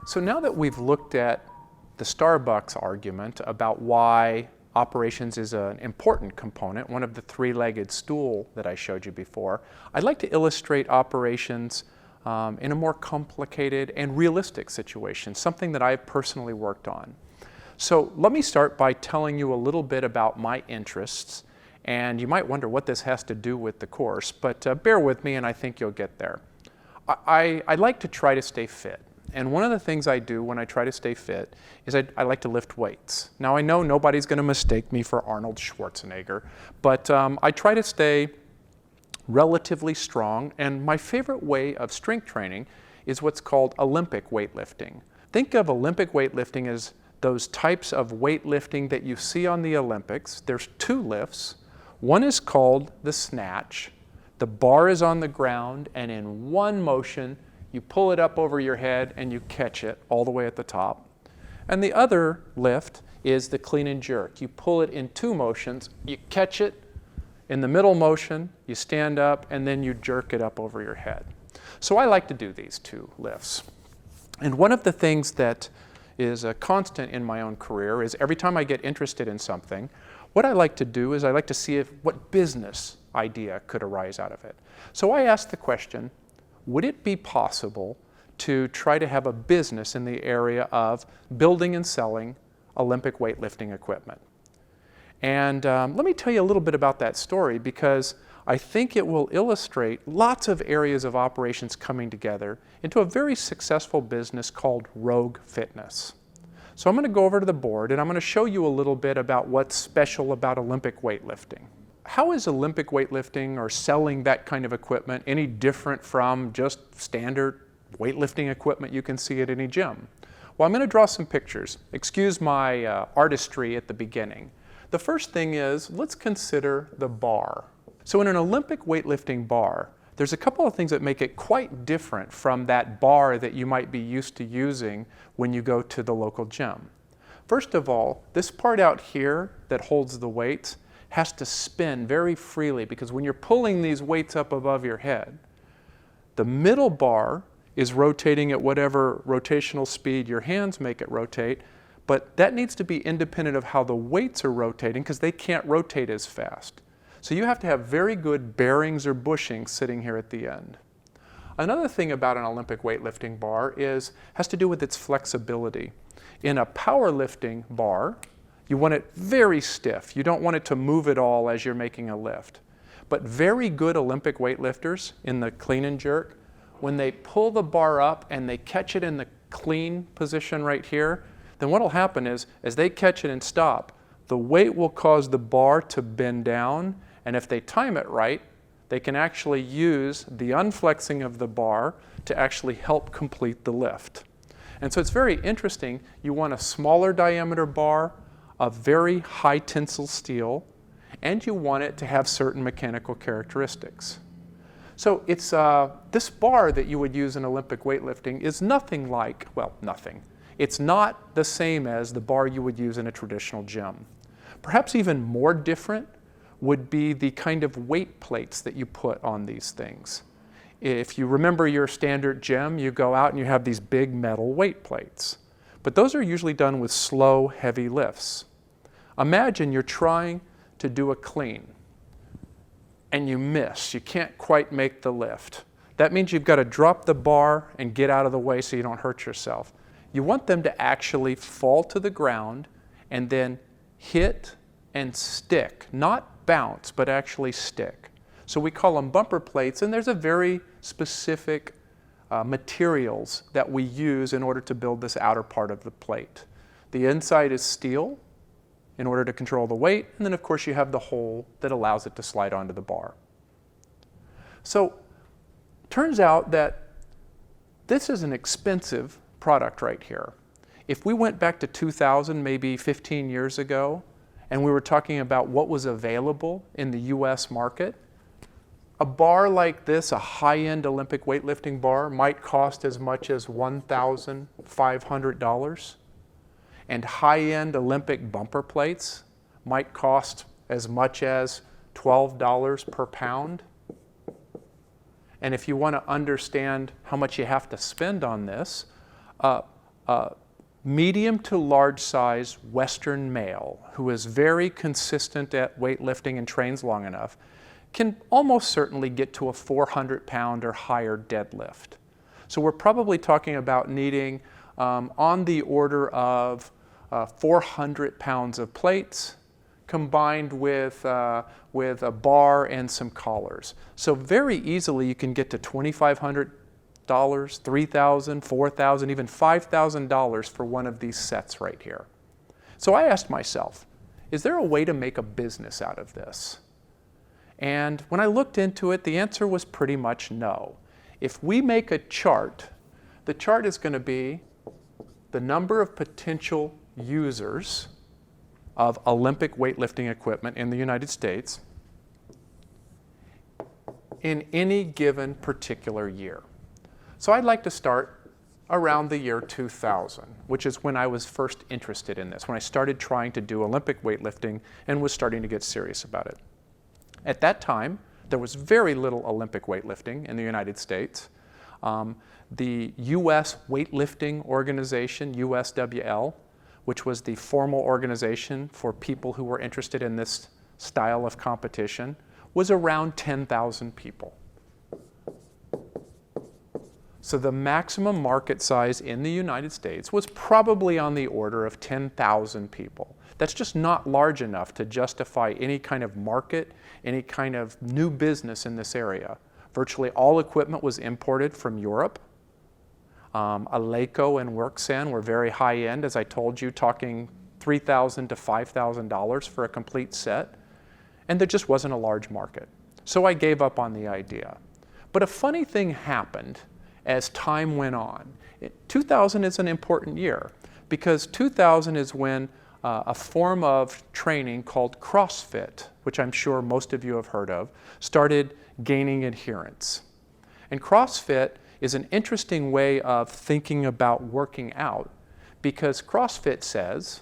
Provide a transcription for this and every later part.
So now that we've looked at the Starbucks argument about why operations is an important component, one of the three-legged stool that I showed you before, I'd like to illustrate operations in a more complicated and realistic situation, something that I've personally worked on. So let me start by telling you a little bit about my interests, and you might wonder what this has to do with the course, but bear with me and I think you'll get there. I like to try to stay fit. And one of the things I do when I try to stay fit is I like to lift weights. Now I know nobody's going to mistake me for Arnold Schwarzenegger, but I try to stay relatively strong, and my favorite way of strength training is what's called Olympic weightlifting. Think of Olympic weightlifting as those types of weightlifting that you see on the Olympics. There's two lifts. One is called the snatch. The bar is on the ground, and in one motion you pull it up over your head and you catch it all the way at the top. And the other lift is the clean and jerk. You pull it in two motions, you catch it in the middle motion, you stand up, and then you jerk it up over your head. So I like to do these two lifts. And one of the things that is a constant in my own career is every time I get interested in something, what I like to do is I like to see what business idea could arise out of it. So I asked the question, would it be possible to try to have a business in the area of building and selling Olympic weightlifting equipment? And let me tell you a little bit about that story, because I think it will illustrate lots of areas of operations coming together into a very successful business called Rogue Fitness. So I'm going to go over to the board and I'm going to show you a little bit about what's special about Olympic weightlifting. How is Olympic weightlifting or selling that kind of equipment any different from just standard weightlifting equipment you can see at any gym? Well, I'm going to draw some pictures. Excuse my artistry at the beginning. The first thing is, let's consider the bar. So in an Olympic weightlifting bar, there's a couple of things that make it quite different from that bar that you might be used to using when you go to the local gym. First of all, this part out here that holds the weights has to spin very freely, because when you're pulling these weights up above your head, the middle bar is rotating at whatever rotational speed your hands make it rotate, but that needs to be independent of how the weights are rotating, because they can't rotate as fast. So you have to have very good bearings or bushings sitting here at the end. Another thing about an Olympic weightlifting bar has to do with its flexibility. In a powerlifting bar, you want it very stiff. You don't want it to move at all as you're making a lift. But very good Olympic weightlifters in the clean and jerk, when they pull the bar up and they catch it in the clean position right here, then what will happen is, as they catch it and stop, the weight will cause the bar to bend down, and if they time it right, they can actually use the unflexing of the bar to actually help complete the lift. And so it's very interesting. You want a smaller diameter bar of very high tensile steel, and you want it to have certain mechanical characteristics. So it's this bar that you would use in Olympic weightlifting is nothing like, well, nothing. It's not the same as the bar you would use in a traditional gym. Perhaps even more different would be the kind of weight plates that you put on these things. If you remember your standard gym, you go out and you have these big metal weight plates. But those are usually done with slow, heavy lifts. Imagine you're trying to do a clean and you miss. You can't quite make the lift. That means you've got to drop the bar and get out of the way so you don't hurt yourself. You want them to actually fall to the ground and then hit and stick, not bounce, but actually stick. So we call them bumper plates, and there's a very specific materials that we use in order to build this outer part of the plate. The inside is steel in order to control the weight, and then of course you have the hole that allows it to slide onto the bar. So turns out that this is an expensive product right here. If we went back to 2000, maybe 15 years ago, and we were talking about what was available in the US market, a bar like this, a high-end Olympic weightlifting bar, might cost as much as $1,500. And high-end Olympic bumper plates might cost as much as $12 per pound. And if you want to understand how much you have to spend on this, medium to large size Western male who is very consistent at weightlifting and trains long enough can almost certainly get to a 400-pound or higher deadlift. So we're probably talking about needing on the order of 400 pounds of plates combined with a bar and some collars. So very easily you can get to $2,500, $3,000, $4,000, even $5,000 for one of these sets right here. So I asked myself, is there a way to make a business out of this? And when I looked into it, the answer was pretty much no. If we make a chart, the chart is going to be the number of potential users of Olympic weightlifting equipment in the United States in any given particular year. So I'd like to start around the year 2000, which is when I was first interested in this, when I started trying to do Olympic weightlifting and was starting to get serious about it. At that time, there was very little Olympic weightlifting in the United States. The U.S. Weightlifting Organization, USWL, which was the formal organization for people who were interested in this style of competition, was around 10,000 people. So the maximum market size in the United States was probably on the order of 10,000 people. That's just not large enough to justify any kind of market, any kind of new business in this area. Virtually all equipment was imported from Europe. Eleiko and Worksan were very high-end, as I told you, talking $3,000 to $5,000 for a complete set. And there just wasn't a large market. So I gave up on the idea. But a funny thing happened as time went on. 2000 is an important year because 2000 is when a form of training called CrossFit, which I'm sure most of you have heard of, started gaining adherence. And CrossFit is an interesting way of thinking about working out because CrossFit says,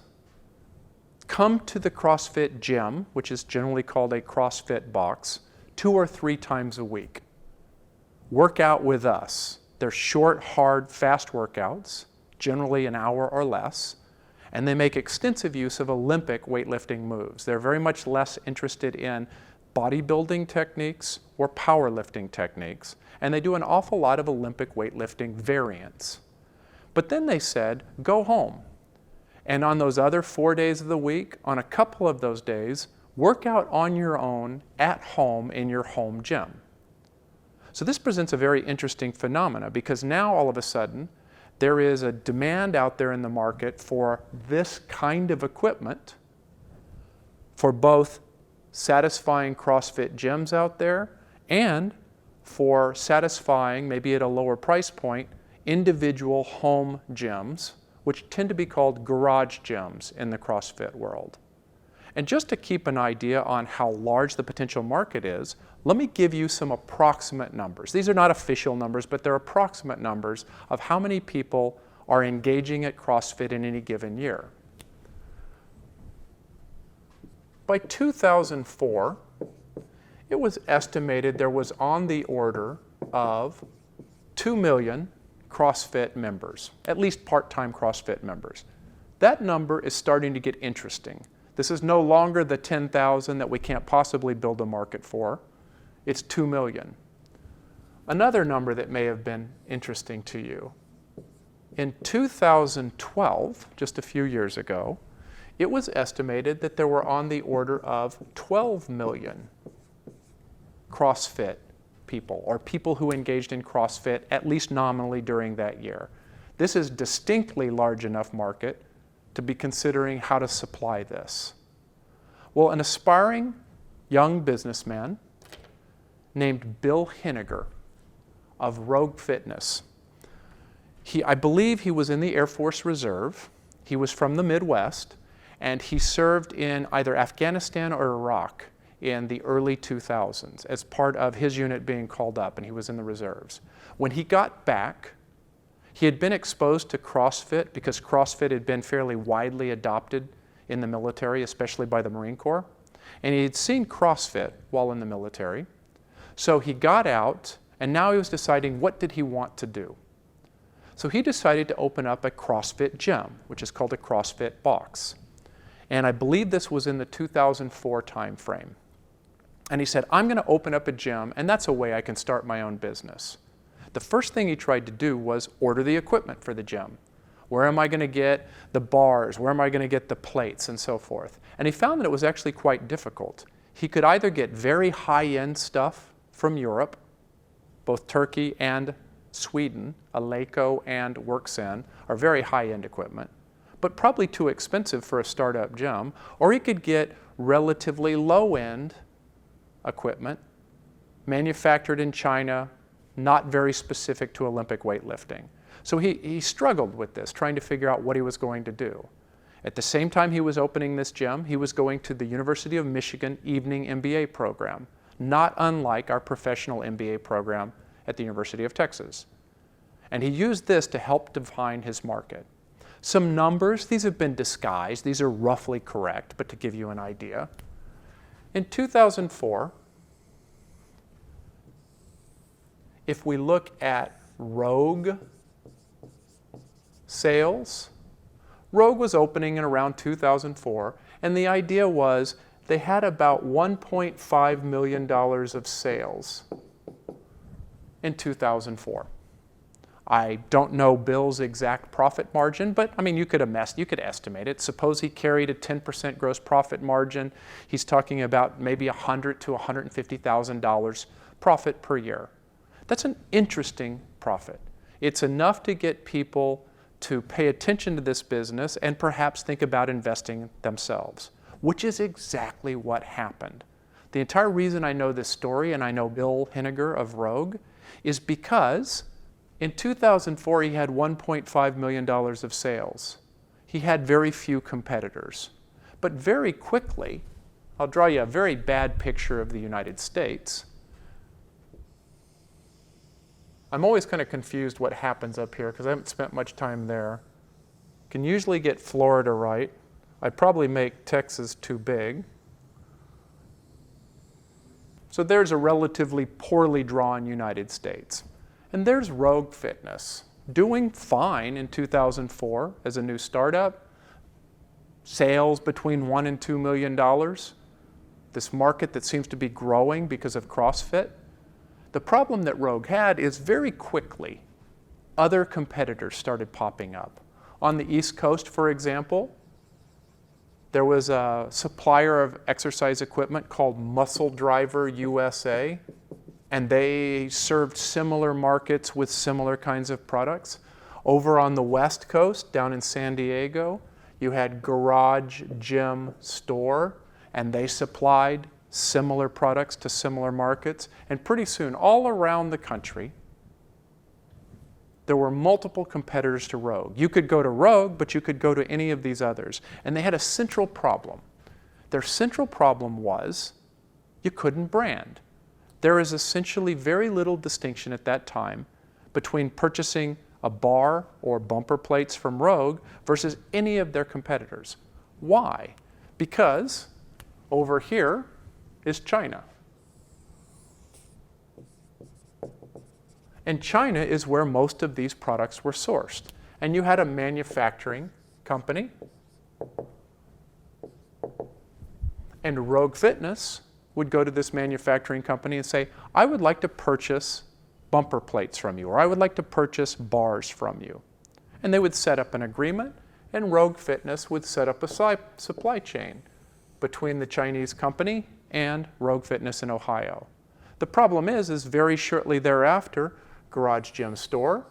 come to the CrossFit gym, which is generally called a CrossFit box, 2 or 3 times a week. Work out with us. They're short, hard, fast workouts, generally an hour or less, and they make extensive use of Olympic weightlifting moves. They're very much less interested in bodybuilding techniques or powerlifting techniques, and they do an awful lot of Olympic weightlifting variants. But then they said, go home. And on those other 4 days of the week, on a couple of those days, work out on your own at home in your home gym. So this presents a very interesting phenomena because now all of a sudden there is a demand out there in the market for this kind of equipment for both satisfying CrossFit gyms out there and for satisfying, maybe at a lower price point, individual home gyms, which tend to be called garage gyms in the CrossFit world. And just to keep an idea on how large the potential market is, let me give you some approximate numbers. These are not official numbers, but they're approximate numbers of how many people are engaging at CrossFit in any given year. By 2004, it was estimated there was on the order of 2 million CrossFit members, at least part-time CrossFit members. That number is starting to get interesting. This is no longer the 10,000 that we can't possibly build a market for. It's 2 million. Another number that may have been interesting to you. In 2012, just a few years ago, it was estimated that there were on the order of 12 million CrossFit people, or people who engaged in CrossFit at least nominally during that year. This is distinctly large enough market to be considering how to supply this. Well, an aspiring young businessman named Bill Henniger of Rogue Fitness. I believe he was in the Air Force Reserve. He was from the Midwest, and he served in either Afghanistan or Iraq in the early 2000s as part of his unit being called up, and he was in the reserves. When he got back, he had been exposed to CrossFit because CrossFit had been fairly widely adopted in the military, especially by the Marine Corps. And he had seen CrossFit while in the military. So he got out, and now he was deciding what did he want to do. So he decided to open up a CrossFit gym, which is called a CrossFit Box. And I believe this was in the 2004 timeframe. And he said, I'm going to open up a gym, and that's a way I can start my own business. The first thing he tried to do was order the equipment for the gym. Where am I going to get the bars? Where am I going to get the plates and so forth? And he found that it was actually quite difficult. He could either get very high-end stuff from Europe, both Turkey and Sweden, Eleiko and Worksen are very high-end equipment, but probably too expensive for a startup gym, or he could get relatively low-end equipment manufactured in China, not very specific to Olympic weightlifting. So he struggled with this, trying to figure out what he was going to do. At the same time he was opening this gym, he was going to the University of Michigan evening MBA program, not unlike our professional MBA program at the University of Texas. And he used this to help define his market. Some numbers, these have been disguised, these are roughly correct, but to give you an idea. In 2004, if we look at Rogue sales, Rogue was opening in around 2004, and the idea was they had about $1.5 million of sales in 2004. I don't know Bill's exact profit margin, but I mean, you could estimate it. Suppose he carried a 10% gross profit margin. He's talking about maybe $100,000 to $150,000 profit per year. That's an interesting profit. It's enough to get people to pay attention to this business and perhaps think about investing themselves, which is exactly what happened. The entire reason I know this story and I know Bill Henniger of Rogue is because in 2004, he had $1.5 million of sales. He had very few competitors. But very quickly, I'll draw you a very bad picture of the United States. I'm always kind of confused what happens up here because I haven't spent much time there. Can usually get Florida right. I'd probably make Texas too big. So there's a relatively poorly drawn United States. And there's Rogue Fitness, doing fine in 2004 as a new startup, sales between $1 and $2 million, this market that seems to be growing because of CrossFit. The problem that Rogue had is very quickly, other competitors started popping up. On the East Coast, for example, there was a supplier of exercise equipment called Muscle Driver USA, and they served similar markets with similar kinds of products. Over on the West Coast, down in San Diego, you had Garage Gym Store, and they supplied similar products to similar markets. And pretty soon, all around the country, there were multiple competitors to Rogue. You could go to Rogue, but you could go to any of these others. And they had a central problem. Their central problem was you couldn't brand. There is essentially very little distinction at that time between purchasing a bar or bumper plates from Rogue versus any of their competitors. Why? Because over here is China. And China is where most of these products were sourced. And you had a manufacturing company, and Rogue Fitness would go to this manufacturing company and say, I would like to purchase bumper plates from you, or I would like to purchase bars from you. And they would set up an agreement, and Rogue Fitness would set up a supply chain between the Chinese company and Rogue Fitness in Ohio. The problem is very shortly thereafter, Garage Gym Store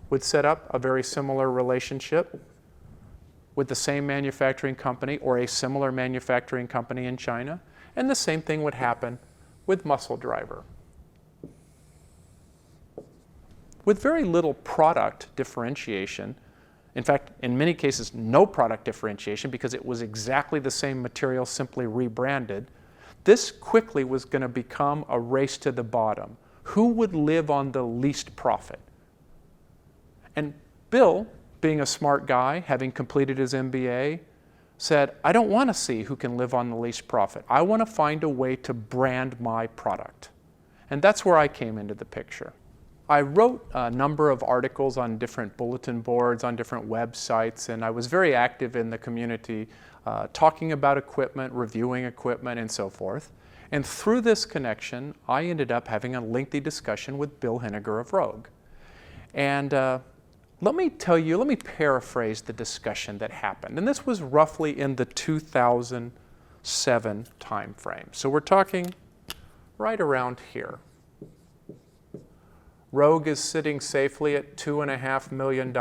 would set up a very similar relationship with the same manufacturing company or a similar manufacturing company in China. And the same thing would happen with Muscle Driver. With very little product differentiation, in fact, in many cases, no product differentiation because it was exactly the same material, simply rebranded, this quickly was going to become a race to the bottom. Who would live on the least profit? And Bill, being a smart guy, having completed his MBA, said, I don't want to see who can live on the least profit. I want to find a way to brand my product. And that's where I came into the picture. I wrote a number of articles on different bulletin boards, on different websites, and I was very active in the community talking about equipment, reviewing equipment, and so forth. And through this connection, I ended up having a lengthy discussion with Bill Henniger of Rogue. And let me paraphrase the discussion that happened. And this was roughly in the 2007 time frame. So we're talking right around here. Rogue is sitting safely at $2.5 million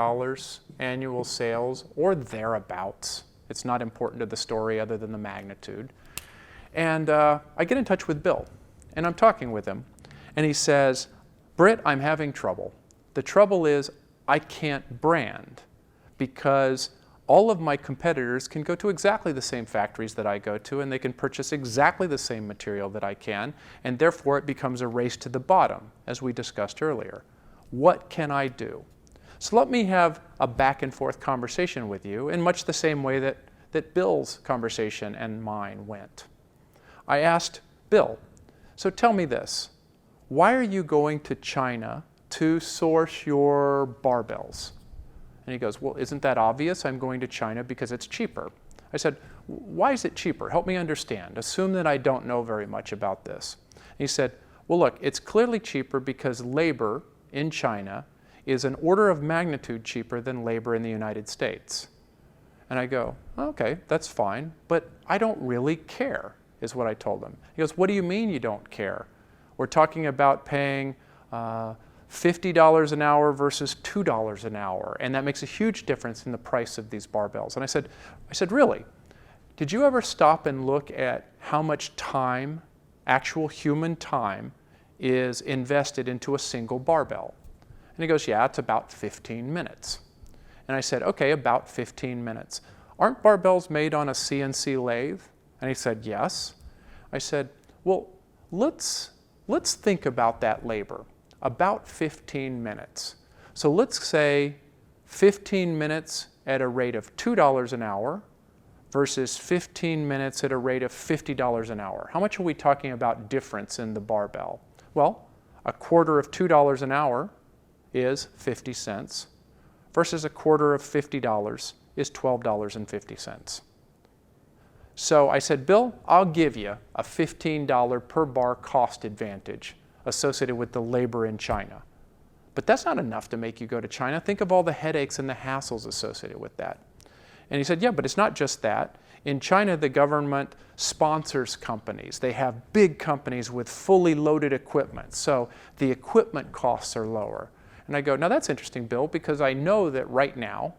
annual sales, or thereabouts. It's not important to the story other than the magnitude. And I get in touch with Bill, and I'm talking with him. And he says, Britt, I'm having trouble. The trouble is I can't brand because all of my competitors can go to exactly the same factories that I go to, and they can purchase exactly the same material that I can, and therefore it becomes a race to the bottom, as we discussed earlier. What can I do? So let me have a back and forth conversation with you in much the same way that Bill's conversation and mine went. I asked Bill, so tell me this, why are you going to China to source your barbells? And he goes, well, isn't that obvious? I'm going to China because it's cheaper. I said, why is it cheaper? Help me understand. Assume that I don't know very much about this. And he said, well, look, it's clearly cheaper because labor in China is an order of magnitude cheaper than labor in the United States. And I go, okay, that's fine, but I don't really care, is what I told him. He goes, what do you mean you don't care? We're talking about paying $50 an hour versus $2 an hour, and that makes a huge difference in the price of these barbells. And I said, really? Did you ever stop and look at how much time, actual human time, is invested into a single barbell? And he goes, yeah, it's about 15 minutes. And I said, okay, about 15 minutes. Aren't barbells made on a CNC lathe? And he said, yes. I said, well, let's think about that labor. About 15 minutes. So let's say 15 minutes at a rate of $2 an hour versus 15 minutes at a rate of $50 an hour. How much are we talking about difference in the barbell? Well, a quarter of $2 an hour is 50 cents versus a quarter of $50 is $12.50. So I said, Bill, I'll give you a $15 per bar cost advantage associated with the labor in China. But that's not enough to make you go to China. Think of all the headaches and the hassles associated with that. And he said, yeah, but it's not just that. In China, the government sponsors companies. They have big companies with fully loaded equipment, so the equipment costs are lower. And I go, now that's interesting, Bill, because I know that right now,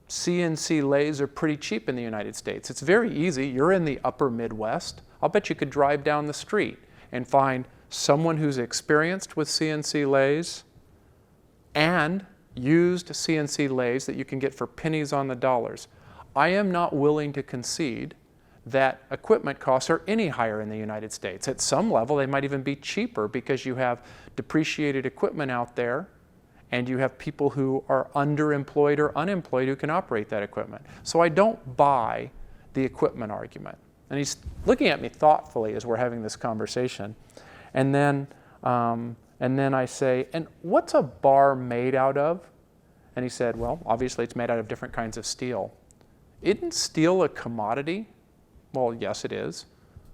CNC lathes are pretty cheap in the United States. It's very easy. You're in the upper Midwest. I'll bet you could drive down the street and find someone who's experienced with CNC lathes and used CNC lathes that you can get for pennies on the dollars. I am not willing to concede that equipment costs are any higher in the United States. At some level, they might even be cheaper because you have depreciated equipment out there and you have people who are underemployed or unemployed who can operate that equipment. So I don't buy the equipment argument. And he's looking at me thoughtfully as we're having this conversation. And then I say, and what's a bar made out of? And he said, well, obviously it's made out of different kinds of steel. Isn't steel a commodity? Well, yes, it is.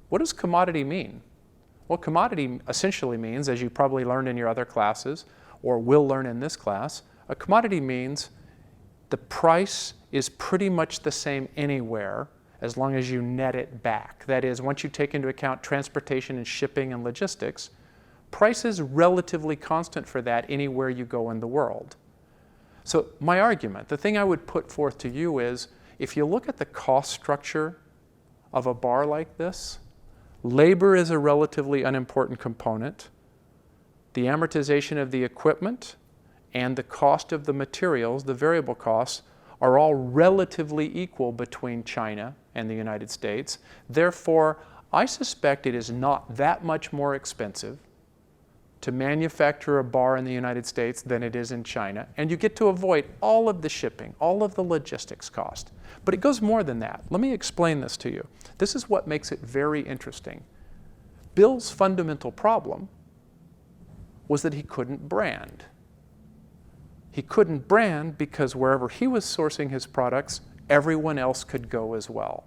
What does commodity mean? Well, commodity essentially means, as you probably learned in your other classes, or will learn in this class, a commodity means the price is pretty much the same anywhere as long as you net it back. That is, once you take into account transportation and shipping and logistics, price is relatively constant for that anywhere you go in the world. So my argument, the thing I would put forth to you is, if you look at the cost structure of a bar like this, labor is a relatively unimportant component. The amortization of the equipment and the cost of the materials, the variable costs, are all relatively equal between China and the United States. Therefore, I suspect it is not that much more expensive to manufacture a bar in the United States than it is in China, and you get to avoid all of the shipping, all of the logistics cost. But it goes more than that. Let me explain this to you. This is what makes it very interesting. Bill's fundamental problem was that he couldn't brand. He couldn't brand because wherever he was sourcing his products, everyone else could go as well.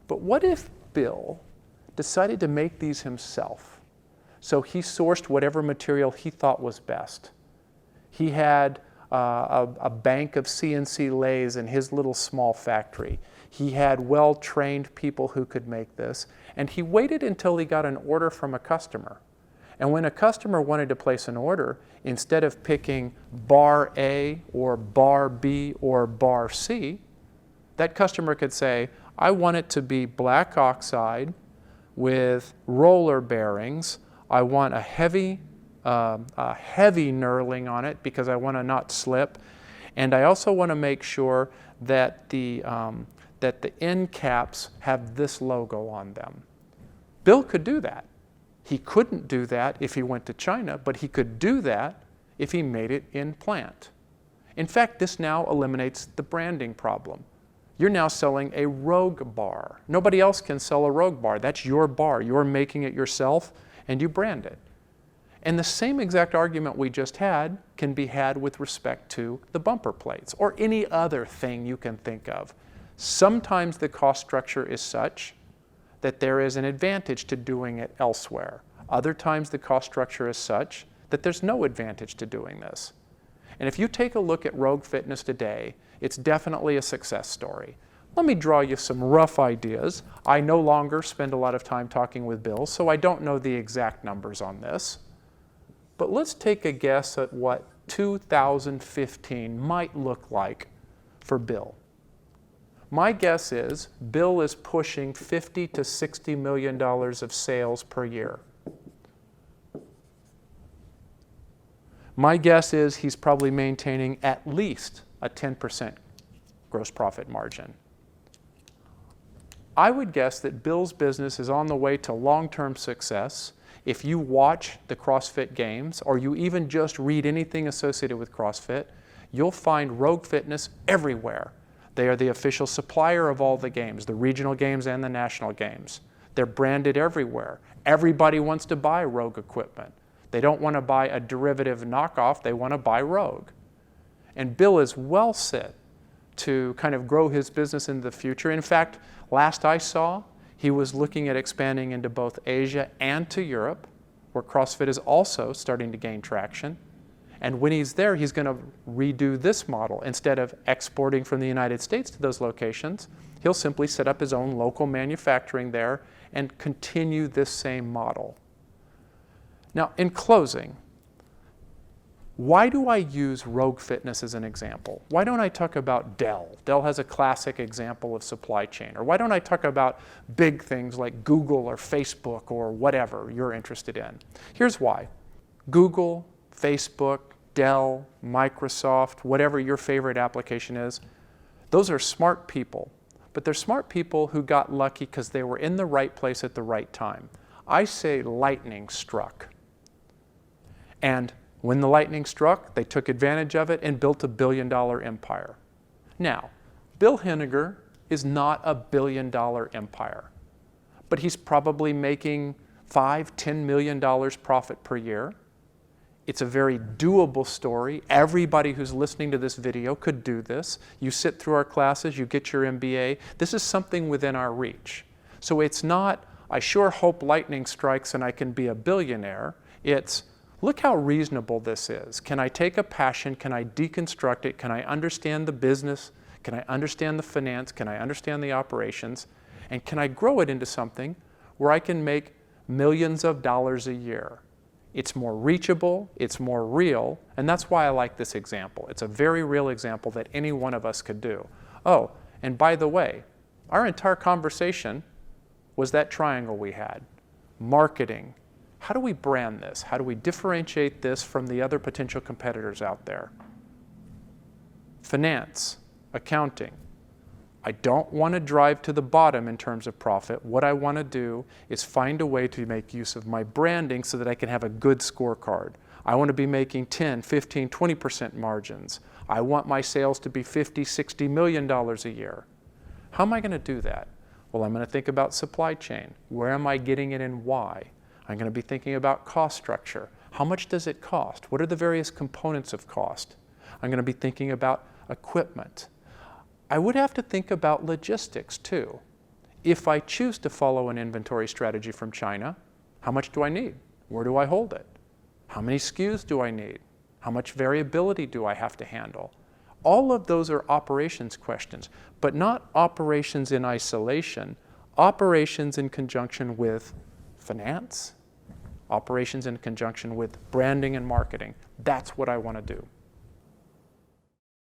But what if Bill decided to make these himself? So he sourced whatever material he thought was best. He had a bank of CNC lathes in his little small factory. He had well-trained people who could make this, and he waited until he got an order from a customer. And when a customer wanted to place an order, instead of picking bar A or bar B or bar C, that customer could say, I want it to be black oxide with roller bearings. I want a heavy knurling on it because I want to not slip. And I also want to make sure that the end caps have this logo on them. Bill could do that. He couldn't do that if he went to China, but he could do that if he made it in plant. In fact, this now eliminates the branding problem. You're now selling a Rogue bar. Nobody else can sell a Rogue bar. That's your bar. You're making it yourself, and you brand it. And the same exact argument we just had can be had with respect to the bumper plates or any other thing you can think of. Sometimes the cost structure is such that there is an advantage to doing it elsewhere. Other times the cost structure is such that there's no advantage to doing this. And if you take a look at Rogue Fitness today, it's definitely a success story. Let me draw you some rough ideas. I no longer spend a lot of time talking with Bill, so I don't know the exact numbers on this. But let's take a guess at what 2015 might look like for Bill. My guess is Bill is pushing $50 to $60 million of sales per year. My guess is he's probably maintaining at least a 10% gross profit margin. I would guess that Bill's business is on the way to long-term success if you watch the CrossFit Games or you even just read anything associated with CrossFit. You'll find Rogue Fitness everywhere. They are the official supplier of all the games, the regional games and the national games. They're branded everywhere. Everybody wants to buy Rogue equipment. They don't want to buy a derivative knockoff, they want to buy Rogue. And Bill is well set to kind of grow his business into the future. In fact, last I saw, he was looking at expanding into both Asia and to Europe, where CrossFit is also starting to gain traction. And when he's there, he's going to redo this model. Instead of exporting from the United States to those locations, he'll simply set up his own local manufacturing there and continue this same model. Now, in closing, why do I use Rogue Fitness as an example? Why don't I talk about Dell? Dell has a classic example of supply chain. Or why don't I talk about big things like Google or Facebook or whatever you're interested in? Here's why. Google, Facebook, Dell, Microsoft, whatever your favorite application is, those are smart people. But they're smart people who got lucky because they were in the right place at the right time. I say lightning struck. And when the lightning struck, they took advantage of it and built a billion-dollar empire. Now, Bill Henniger is not a billion-dollar empire, but he's probably making $5, $10 million profit per year. It's a very doable story. Everybody who's listening to this video could do this. You sit through our classes, you get your MBA. This is something within our reach. So it's not, I sure hope lightning strikes and I can be a billionaire. It's, look how reasonable this is. Can I take a passion? Can I deconstruct it? Can I understand the business? Can I understand the finance? Can I understand the operations? And can I grow it into something where I can make millions of dollars a year? It's more reachable, it's more real, and that's why I like this example. It's a very real example that any one of us could do. Oh, and by the way, our entire conversation was that triangle we had. Marketing. How do we brand this? How do we differentiate this from the other potential competitors out there? Finance, accounting. I don't want to drive to the bottom in terms of profit. What I want to do is find a way to make use of my branding so that I can have a good scorecard. I want to be making 10, 15, 20% margins. I want my sales to be $50, $60 million a year. How am I going to do that? Well, I'm going to think about supply chain. Where am I getting it and why? I'm going to be thinking about cost structure. How much does it cost? What are the various components of cost? I'm going to be thinking about equipment. I would have to think about logistics too. If I choose to follow an inventory strategy from China, how much do I need? Where do I hold it? How many SKUs do I need? How much variability do I have to handle? All of those are operations questions, but not operations in isolation, operations in conjunction with finance, operations in conjunction with branding and marketing. That's what I want to do.